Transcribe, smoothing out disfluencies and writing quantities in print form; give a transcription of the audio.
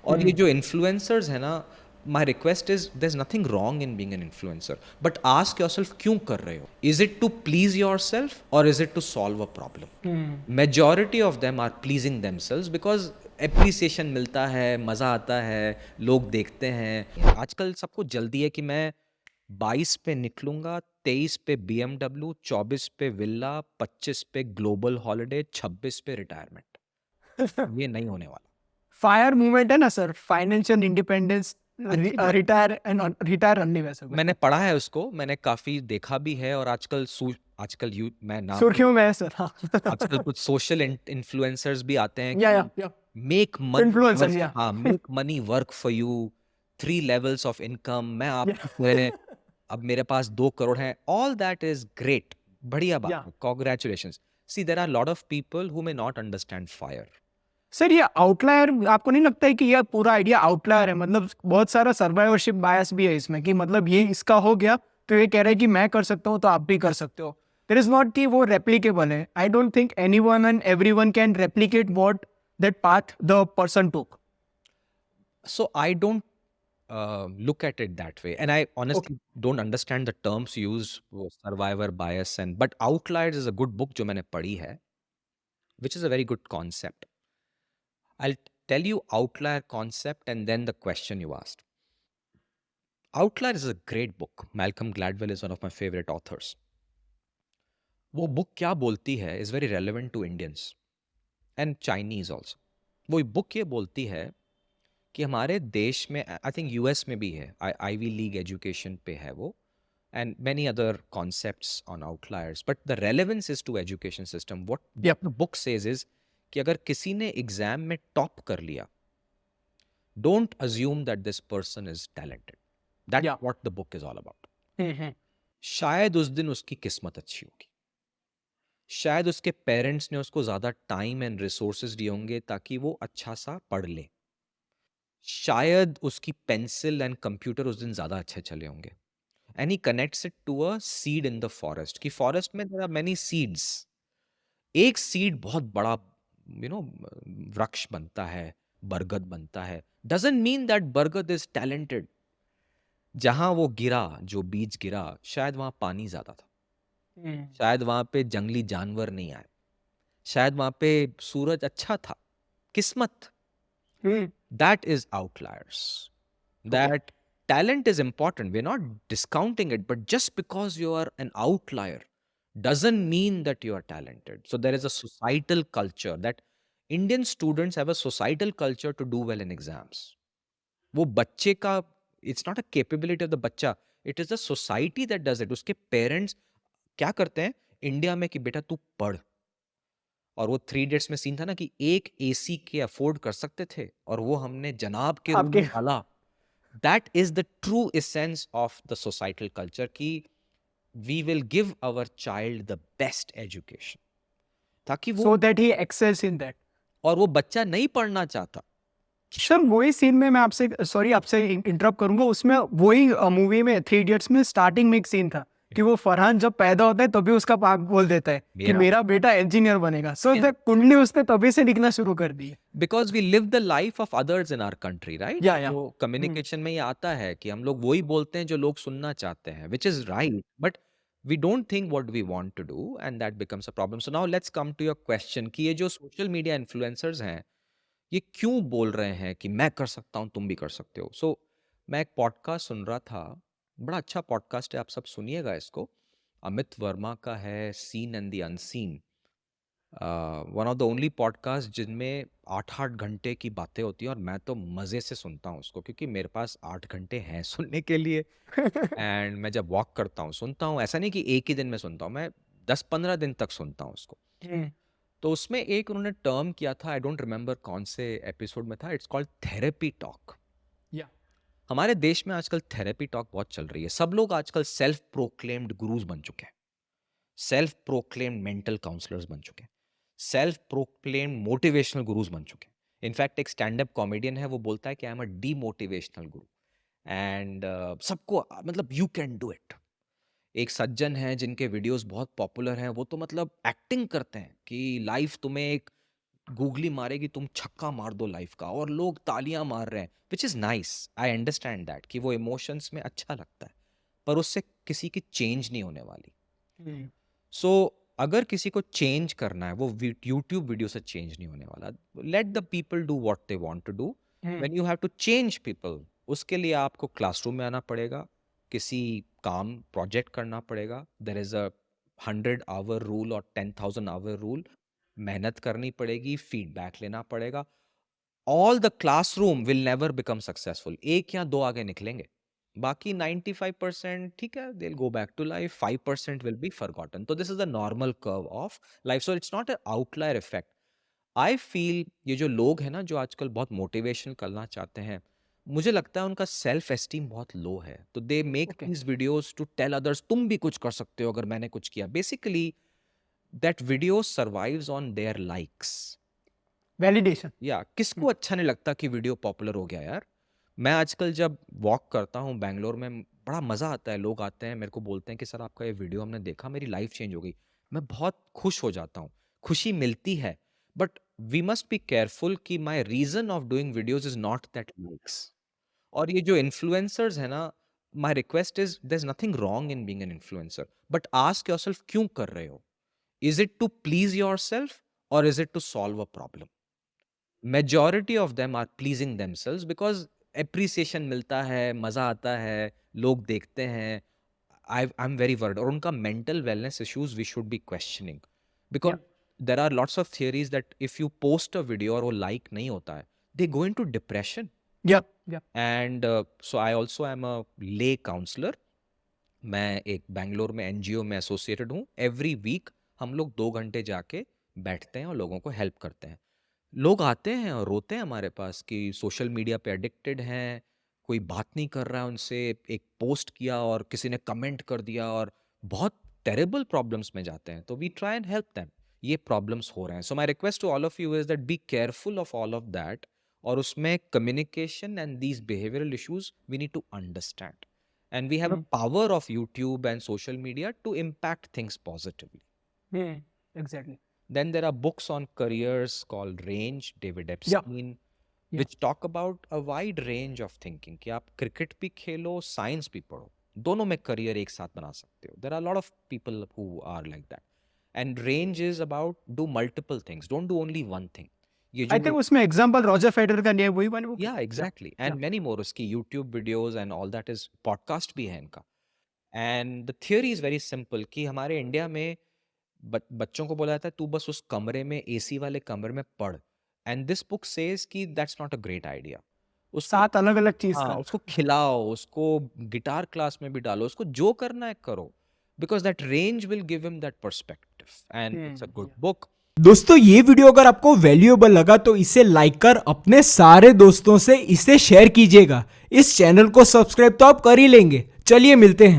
और ये जो इन्फ्लुएंसर्स है ना, my request is there is nothing wrong in being an influencer, but ask yourself क्यों कर रहे हो? Is it to please yourself और is it to solve a problem? Majority of them are pleasing themselves because appreciation मिलता है, मज़ा आता है, लोग देखते हैं। आजकल सबको जल्दी है कि मैं 22 पे निकलूंगा, 23 पे BMW, 24 पे विला, 25 पे ग्लोबल हॉलिडे, 26 पे रिटायरमेंट। ये नहीं होने वाला। फायर मूवमेंट है ना सर, फाइनेंशियल इंडिपेंडेंस, अच्छी बात। रिटायर अर्ली वैसे मैंने पढ़ा है उसको, मैंने काफी देखा भी है, और आजकल मैं नाम नहीं, सुर्खियों में है सर। हाँ। आजकल कुछ सोशल इन्फ्लुएंसर्स भी आते हैं या कि या मेक मनी इन्फ्लुएंसर्स वर्क, या हाँ, make money work for you, 3 levels of income, मैं आपकी तरह, अब मेरे पास 2 करोड़ हैं, ऑल दैट इज ग्रेट, बढ़िया बात या है, congratulations. See there are lot of people who may not understand fire. Sir ये आउटलायर, आपको नहीं लगता है कि यह पूरा आइडिया आउटलायर है? मतलब बहुत सारा सर्वाइवरशिप बायस भी है इसमें, कि मतलब ये इसका हो गया तो ये कह रहे हैं कि मैं कर सकता हूँ तो आप भी कर सकते हो। देयर इज नॉट कि वो रेप्लीकेबल है। I don't think anyone and everyone can replicate what that path the person took. So I don't look at it that way, and I okay. honestly don't understand the terms used, वो survivor bias, and but Outliers is a good book जो मैंने पढ़ी है, which is a very good concept. I'll tell you outlier concept and then the question you asked. Outlier is a great book. Malcolm Gladwell is one of my favorite authors. वो book क्या बोलती है is very relevant to Indians and Chinese also. वो book ये बोलती है कि हमारे देश में, आई थिंक यूएस में भी है, आईवी लीग एजुकेशन पे है वो, and many other concepts on outliers, but the relevance is to education system. What yep. the book says is कि अगर किसी ने एग्जाम में टॉप कर लिया, don't assume that this person is talented. That's या what the book is all about. हम्म। शायद उस दिन उसकी किस्मत अच्छी होगी, शायद उसके पेरेंट्स ने उसको ज्यादा टाइम एंड रिसोर्सेज दिए होंगे ताकि वो अच्छा सा पढ़ ले, शायद उसकी पेंसिल एंड कंप्यूटर उस दिन ज्यादा अच्छे चले होंगे। And he connects it to a seed in the forest, कि forest में there are many seeds, एक सीड बहुत बड़ा वृक्ष बनता है, बरगद बनता है, doesn't mean that बरगद is talented. जहां वो गिरा, जो बीज गिरा, शायद वहां पानी ज्यादा था, शायद वहां पे जंगली जानवर नहीं आए, शायद वहां पे सूरज अच्छा था, किस्मत। That is outliers. Okay. That talent is important. We're not discounting it, but just because you are an outlier doesn't mean that you are talented. So there is a societal culture that Indian students have a societal culture to do well in exams. वो बच्चे का, it's not a capability of the बच्चा, it is the society that does it. उसके parents क्या करते हैं India में कि बेटा तू पढ़, और वो 3 इडियट्स में सीन था ना कि एक एसी के अफोर्ड कर सकते थे और वो हमने जनाब के रूम आपके में डाला। That is the true essence of the societal culture कि we will give our child the best education, ताकि वो, so that he एक्सेल्स in that. और वो बच्चा नहीं पढ़ना चाहता। सर वही सीन में मैं आपसे, सॉरी आपसे इंटरप्ट करूंगा, उसमें वही मूवी में 3 इडियट्स में स्टार्टिंग में एक सीन था कि वो फरहान जब पैदा होता है तभी उसका बाप बोल देता है कि मेरा मेरा बेटा इंजीनियर बनेगा। सो कुंडली उसने तभी से लिखना शुरू कर दी है। Because we live the life of others in our country, right? या तो कम्युनिकेशन में ये आता है कि हम लोग वही बोलते हैं जो लोग सुनना चाहते हैं, which is right, but we don't think what we want to do, and that becomes a problem. So now let's come to your question कि ये जो सोशल मीडिया इन्फ्लुएंसर्स हैं ये क्यों बोल रहे हैं कि मैं कर सकता हूं, तुम भी कर सकते हो। सो मैं एक पॉडकास्ट सुन रहा था, बड़ा अच्छा पॉडकास्ट है, आप सब सुनिएगा इसको, अमित वर्मा का है, seen and the unseen. One of the only podcast जिनमें 8-8 घंटे की बातें होती हैं, और मैं तो मज़े से सुनता हूँ उसको क्योंकि मेरे पास 8 घंटे हैं सुनने के लिए। एंड मैं जब वॉक करता हूँ सुनता हूँ, ऐसा नहीं कि एक ही दिन में सुनता हूँ, मैं 10-15 दिन तक सुनता हूँ उसको। तो उसमें एक उन्होंने टर्म किया था, आई डोंट रिमेंबर कौन से एपिसोड में था, इट्स कॉल्ड थेरेपी टॉक। या हमारे देश में आजकल थेरेपी टॉक बहुत चल रही है, सब लोग आजकल सेल्फ प्रोक्लेम्ड गुरुज बन चुके हैं, सेल्फ प्रोक्लेम्ड मेंटल काउंसलर्स बन चुके हैं, सेल्फ प्रोक्लेम्ड मोटिवेशनल गुरुज बन चुके हैं। इनफैक्ट एक स्टैंड अप कॉमेडियन है, वो बोलता है कि I am a demotivational Guru, and सबको मतलब यू कैन डू इट। एक सज्जन हैं जिनके वीडियोस बहुत पॉपुलर हैं, वो तो मतलब एक्टिंग करते हैं कि लाइफ तुम्हें एक गूगली मारेगी तुम छक्का मार दो लाइफ का और लोग तालियां मार रहे हैं, which is nice, I understand that कि वो इमोशंस में अच्छा लगता है, पर उससे किसी की चेंज नहीं होने वाली। सो अगर किसी को चेंज करना है वो यूट्यूब वीडियो से चेंज नहीं होने वाला। Let the people do what they want to do. When you have to change people, उसके लिए आपको क्लासरूम में आना पड़ेगा, किसी काम प्रोजेक्ट करना पड़ेगा। There is a 100 hour rule और 10,000 आवर रूल। मेहनत करनी पड़ेगी, फीडबैक लेना पड़ेगा। All the classroom will never become successful. एक या दो आगे निकलेंगे, बाकी 95% ठीक है, they'll go back to life, 5% will be forgotten. So this is the normal curve of life. So it's not an outlier effect. I feel ये जो लोग हैं ना जो आजकल बहुत मोटिवेशन करना चाहते हैं, मुझे लगता है उनका सेल्फ एस्टीम बहुत लो है, तो they make okay, these videos to tell others तुम भी कुछ कर सकते हो अगर मैंने कुछ किया। Basically that video survives on their likes. Validation. या किसको अच्छा नहीं लगता कि वीडियो पॉपुलर हो गया यार। मैं आजकल जब वॉक करता हूँ बैंगलोर में, बड़ा मज़ा आता है, लोग आते हैं मेरे को बोलते हैं कि सर आपका ये वीडियो हमने देखा, मेरी लाइफ चेंज हो गई। मैं बहुत खुश हो जाता हूँ, खुशी मिलती है। But we must be careful कि my reason of doing videos is not that likes. और ये जो इन्फ्लुएंसर्स है ना, my request is there is nothing wrong in being an influencer, but ask yourself क्यों कर रहे हो। Is it to please yourself और is it to solve a problem. Majority of them are pleasing themselves because appreciation मिलता है, मजा आता है, लोग देखते हैं। आई एम वेरी वर्ड, और उनका mental wellness issues we should be questioning, because या there are lots of theories that if you post a video और वो लाइक नहीं होता है, दे गो इन टू डिप्रेशन। या या and so I also am a lay counsellor. मैं एक बैंगलोर में एनजीओ में एसोसिएटेड हूँ। एवरी वीक हम लोग 2 घंटे जाके बैठते हैं और लोगों को हेल्प करते हैं। लोग आते हैं और रोते हैं हमारे पास कि सोशल मीडिया पे एडिक्टेड हैं, कोई बात नहीं कर रहा है उनसे, एक पोस्ट किया और किसी ने कमेंट कर दिया, और बहुत टेरेबल प्रॉब्लम्स में जाते हैं। तो we try and help them. ये प्रॉब्लम्स हो रहे हैं, so my request to all of you is that be careful of all of that. और उसमें communication and these behavioural issues we need to understand, and we have a power of YouTube and social media to impact things positively. Exactly. Then there are books on careers called Range, David या Epstein, या which talk about a wide range of thinking कि आप cricket भी खेलो, science भी पढ़ो, दोनों में career एक साथ बना सकते हो। There are a lot of people who are like that. And range is about do multiple things, don't do only one thing. ये आई जो थिंक उसमें एग्जांपल रॉजर फेडरर का नहीं है, वही वाली बुक है। या एग्जैक्टली, या एंड मेनी मोर, उसकी YouTube videos and all that is, podcast भी है इनका। And the theory is very simple कि हमारे इंडिया में बच्चों को बोला जाता है तू बस उस कमरे में, एसी वाले कमरे में पढ़। एंड दिस बुक सेज कि that's not a great idea. उसको, 7 अलग-अलग चीज़ हाँ, कर। उसको खिलाओ, उसको गिटार क्लास में भी डालो, उसको जो करना है करो, because that range will give him that perspective and it's a good book. दोस्तों ये वीडियो अगर आपको वैल्यूएबल लगा तो इसे लाइक कर अपने सारे दोस्तों से इसे शेयर कीजिएगा। इस चैनल को सब्सक्राइब तो आप कर ही लेंगे। चलिए मिलते हैं।